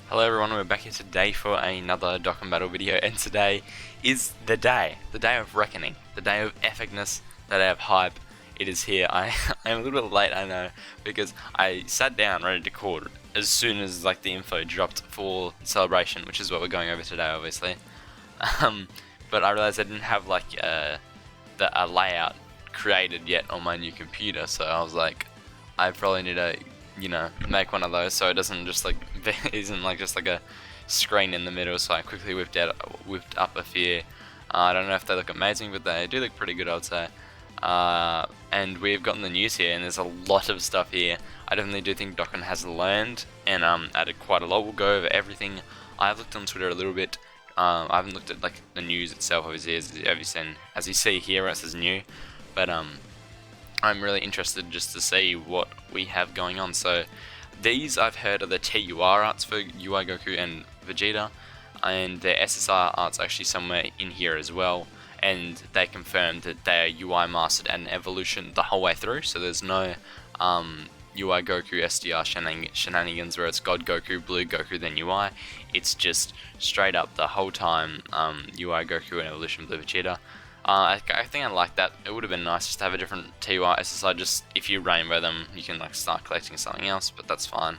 Hello everyone, we're back here today for another Dokkan Battle video, and today is the day of reckoning, the day of epicness, the day of hype. It is here. I am a little bit late, I know, because I sat down ready to record as soon as the info dropped for celebration, which is what we're going over today, obviously. But I realized I didn't have a layout created yet on my new computer, so I was like, I probably need to make one of those so it doesn't just isn't just a screen in the middle. So I quickly whipped up a few. I don't know if they look amazing, but they do look pretty good, I would say. And we've gotten the news here, and there's a lot of stuff here. I definitely do think Dokkan has learned and added quite a lot. We'll go over everything. I've looked on Twitter a little bit. I haven't looked at the news itself, obviously, as you see here, it says new, but I'm really interested just to see what we have going on. So these I've heard are the TUR arts for UI Goku and Vegeta, and their SSR arts actually somewhere in here as well, and they confirmed that they are UI mastered and evolution the whole way through, so there's no UI Goku SDR shenanigans where it's God Goku, Blue Goku, then UI. It's just straight up the whole time UI Goku and evolution Blue Vegeta. I think I like that. It would have been nice just to have a different TUR SSI, just if you rainbow them, you can start collecting something else, but that's fine.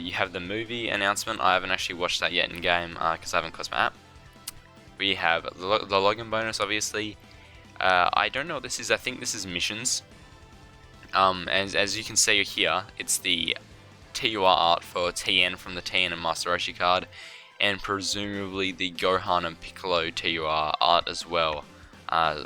You have the movie announcement. I haven't actually watched that yet in game because I haven't closed my app. We have the login bonus, obviously. I don't know what this is. I think this is missions. As you can see here, it's the TUR art for TN from the TN and Master Roshi card, and presumably the Gohan and Piccolo TUR art as well,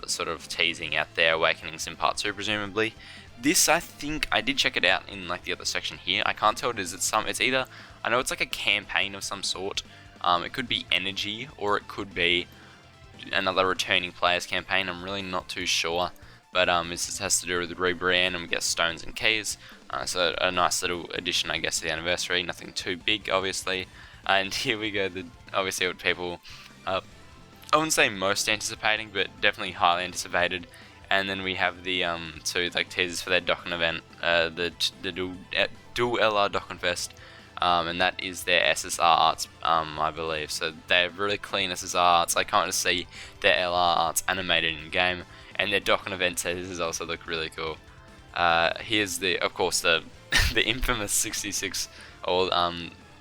sort of teasing out their awakenings in part 2, presumably. This, I think, I did check it out in the other section here. I can't tell what it is. It's either, I know it's a campaign of some sort. It could be energy, or it could be another returning players campaign. I'm really not too sure. But this just has to do with the rebrand, and we get stones and keys. So a nice little addition, I guess, to the anniversary. Nothing too big, obviously. And here we go, obviously what people, I wouldn't say most anticipating, but definitely highly anticipated. And then we have the two teasers for their Dokkan event, the dual LR Dokkan Fest, and that is their SSR arts, I believe. So they have really clean SSR arts. I can't wait to see their LR arts animated in game, and their Dokkan event teasers also look really cool. Here's of course the infamous 66 or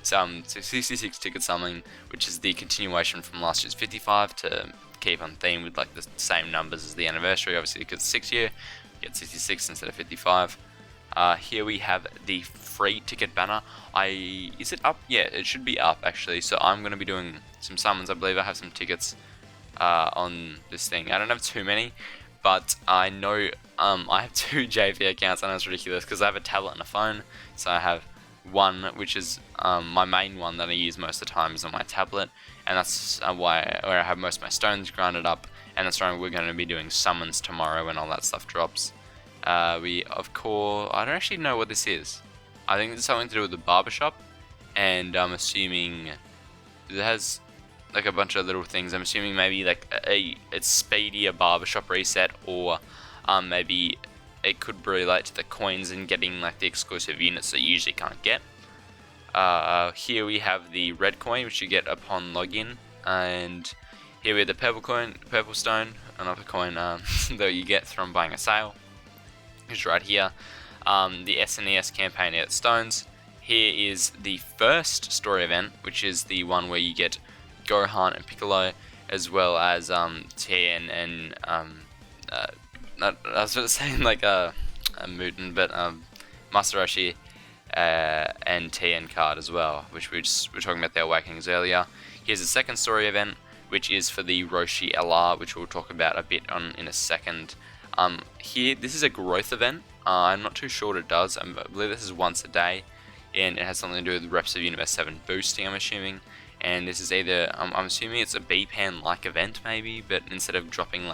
66 ticket summon, which is the continuation from last year's 55 to keep on theme with the same numbers as the anniversary. Obviously, because it's 6 year, you get 66 instead of 55. Here we have the free ticket banner. Is it up? Yeah, it should be up actually. So I'm going to be doing some summons. I believe I have some tickets on this thing. I don't have too many, but I know I have 2 JV accounts. I know it's ridiculous because I have a tablet and a phone. So I have one, which is my main one that I use most of the time, is on my tablet, and that's where I have most of my stones grinded up, and that's why we're going to be doing summons tomorrow when all that stuff drops. Of course, I don't actually know what this is. I think it's something to do with the barbershop, and I'm assuming it has a bunch of little things. I'm assuming maybe it's speedy, a barbershop reset, or maybe it could relate to the coins and getting the exclusive units that you usually can't get. Here we have the red coin, which you get upon login, and here we have the purple stone, another coin that you get from buying a sale. It's right here. The SNES campaign out stones. Here is the first story event, which is the one where you get Gohan and Piccolo, as well as Tien and I was sort of saying a Mutant, but Master Roshi and TN card as well, which we were talking about the awakenings earlier. Here's the second story event, which is for the Roshi LR, which we'll talk about a bit in a second. Here, this is a growth event. I'm not too sure what it does. I believe this is once a day, and it has something to do with Reps of Universe 7 boosting, I'm assuming. And this is either, I'm assuming it's a B-Pan-like event maybe, but instead of dropping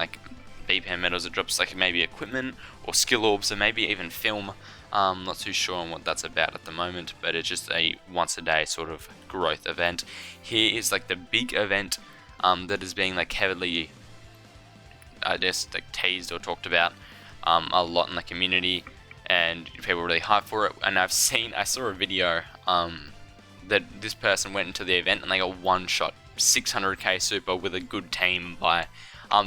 B-Pan medals, it drops maybe equipment or skill orbs, or maybe even film. Not too sure on what that's about at the moment, but it's just a once a day sort of growth event. Here is the big event that is being heavily, I guess, teased or talked about a lot in the community, and people are really hyped for it. And I saw a video that this person went into the event and they got one shot 600k super with a good team by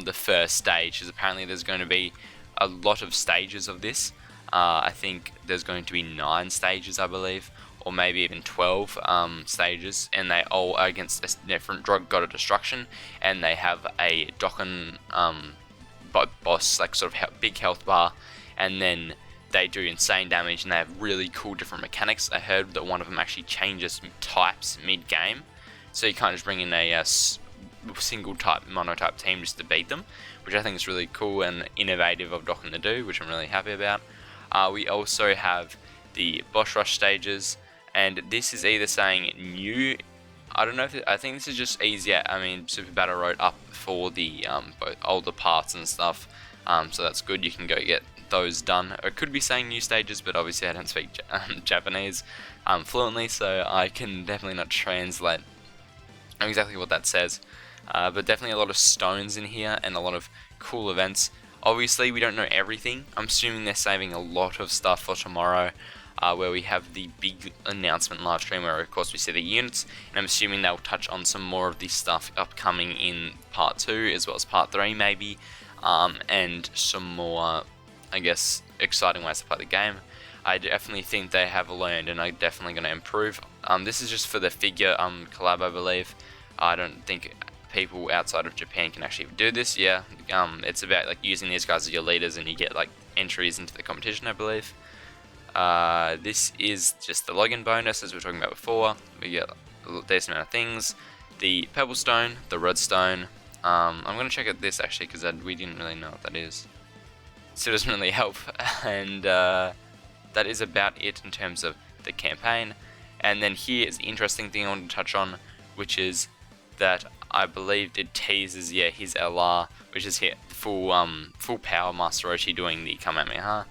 the first stage, because apparently there's going to be a lot of stages of this. I think there's going to be 9 stages, I believe, or maybe even 12 stages, and they all are against a different god of destruction, and they have a Dokkan boss, like sort of big health bar, and then they do insane damage, and they have really cool different mechanics. I heard that one of them actually changes types mid-game, so you can't just bring in a single type, monotype team just to beat them, which I think is really cool and innovative of Dokkan to do, which I'm really happy about. We also have the boss rush stages, and this is either saying new, I don't know if I think this is just easier. I mean, Super Battle Road up for the both older parts and stuff, so that's good. You can go get those done. It could be saying new stages, but obviously I don't speak Japanese fluently, so I can definitely not translate exactly what that says. But definitely a lot of stones in here and a lot of cool events. Obviously we don't know everything. I'm assuming they're saving a lot of stuff for tomorrow, where we have the big announcement live stream where of course we see the units, and I'm assuming they'll touch on some more of this stuff upcoming in part 2 as well as part 3 maybe, and some more, I guess, exciting ways to play the game. I definitely think they have learned and are definitely going to improve. This is just for the figure collab, I believe. I don't think people outside of Japan can actually do this. Yeah, it's about like using these guys as your leaders, and you get like entries into the competition, I believe. This is just the login bonus, as we were talking about before. We get a decent amount of things. The pebble stone, the redstone. I'm going to check out this actually, because we didn't really know what that is, so it doesn't really help. And that is about it in terms of the campaign. And then here is the interesting thing I wanted to touch on, which is that I believe it teases, his LR, which is here full power Master Roshi doing the Kamehameha,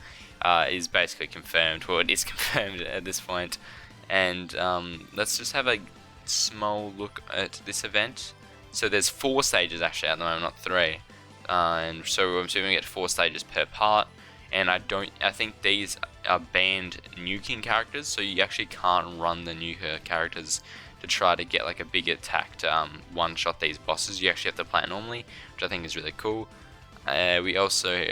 is basically confirmed. Well, it is confirmed at this point. And let's just have a small look at this event. So there's 4 stages actually at the moment, not 3. And so I'm assuming we get 4 stages per part. And I think these are banned nuking characters, so you actually can't run the nuker characters to try to get like a big attack to one-shot these bosses. You actually have to play it normally, which I think is really cool. We also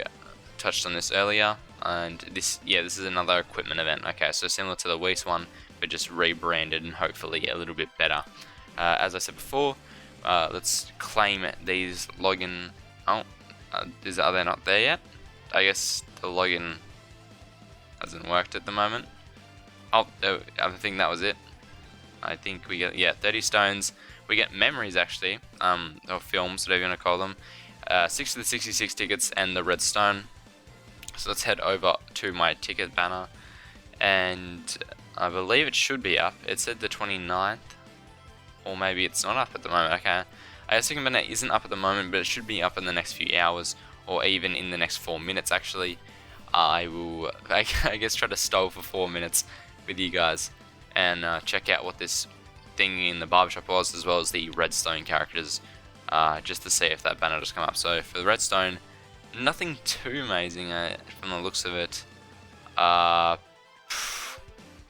touched on this earlier, and this is another equipment event. Okay, so similar to the Whis one, but just rebranded and hopefully a little bit better. As I said before, let's claim these login. Are they not there yet? I guess the login hasn't worked at the moment. I think that was it. I think we get 30 stones. We get memories actually, or films, whatever you want to call them. 6 of the 66 tickets and the redstone. So let's head over to my ticket banner, and I believe it should be up. It said the 29th, or maybe it's not up at the moment. Okay, I guess ticket banner isn't up at the moment, but it should be up in the next few hours, or even in the next 4 minutes actually. I will, I guess, try to stall for 4 minutes with you guys and check out what this thing in the barbershop was, as well as the redstone characters, just to see if that banner just come up. So for the redstone, nothing too amazing from the looks of it.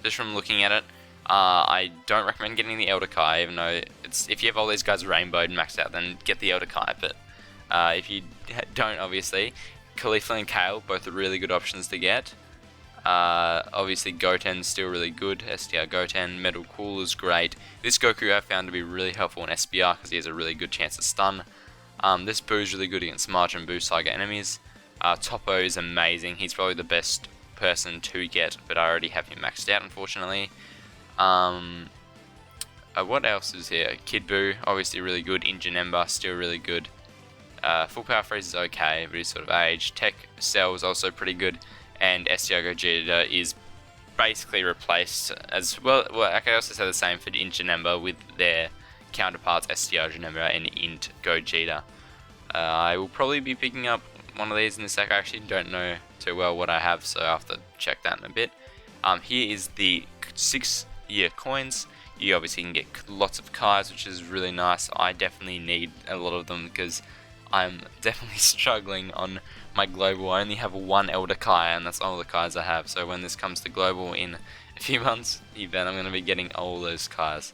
Just from looking at it, I don't recommend getting the Elder Kai, even though if you have all these guys rainbowed and maxed out, then get the Elder Kai. But if you don't, obviously, Caulifla and Kale, both are really good options to get. Obviously Goten's still really good. STR Goten, Metal Cool is great. This Goku I found to be really helpful in SBR because he has a really good chance to stun. This Boo is really good against Majin Buu Saga enemies. Toppo is amazing. He's probably the best person to get, but I already have him maxed out, unfortunately. What else is here? Kid Buu, obviously really good. Injanemba, still really good. Full Power Freeze is okay, but he's sort of aged. Tech Cell is also pretty good. And STR Gogeta is basically replaced as well. Well, I can also say the same for Injanemba with their counterparts STR Janemba and Int Gogeta. I will probably be picking up one of these in a sec. I actually don't know too well what I have, so I'll have to check that in a bit. Here is the 6-year coins. You obviously can get lots of Kais, which is really nice. I definitely need a lot of them because I'm definitely struggling on my global. I only have 1 Elder Kai, and that's all the Kais I have. So when this comes to global in a few months, you bet I'm going to be getting all those cars.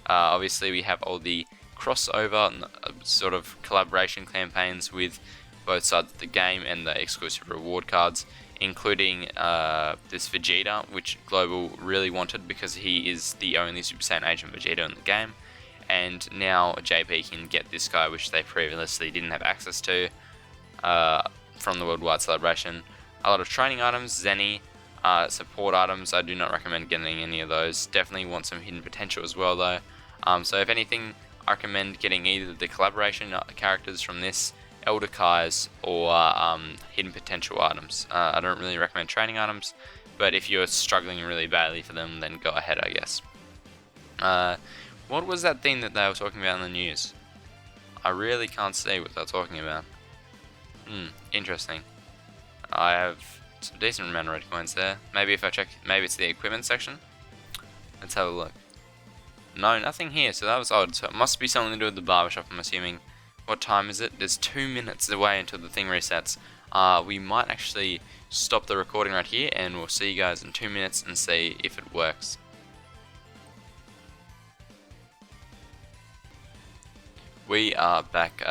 Obviously, we have all the crossover and sort of collaboration campaigns with both sides of the game and the exclusive reward cards, including this Vegeta, which Global really wanted because he is the only Super Saiyan Agent Vegeta in the game. And now JP can get this guy, which they previously didn't have access to from the Worldwide Celebration. A lot of training items, Zenny, support items. I do not recommend getting any of those. Definitely want some hidden potential as well though. So if anything, I recommend getting either the collaboration characters from this, Elder Kai's, or hidden potential items. I don't really recommend training items, but if you're struggling really badly for them, then go ahead, I guess. What was that thing that they were talking about in the news? I really can't see what they're talking about. Interesting. I have some decent amount of red coins there. Maybe if I check, maybe it's the equipment section. Let's have a look. No, nothing here, so that was odd. So it must be something to do with the barbershop, I'm assuming. What time is it? There's 2 minutes away until the thing resets. We might actually stop the recording right here, and we'll see you guys in 2 minutes and see if it works. We are back.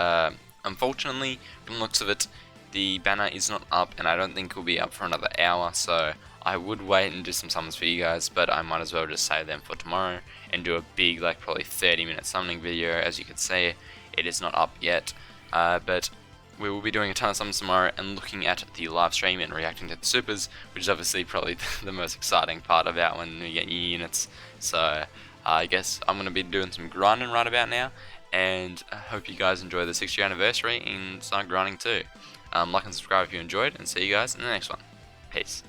Unfortunately, from the looks of it, the banner is not up, and I don't think it will be up for another hour, so I would wait and do some summons for you guys, but I might as well just save them for tomorrow and do a big, like probably 30-minute summoning video. As you can see, it is not up yet, but we will be doing a ton of summons tomorrow and looking at the live stream and reacting to the supers, which is obviously probably the most exciting part about when we get new units. So I guess I'm going to be doing some grinding right about now, and I hope you guys enjoy the 6th year anniversary and start grinding too. Like and subscribe if you enjoyed, and see you guys in the next one. Peace.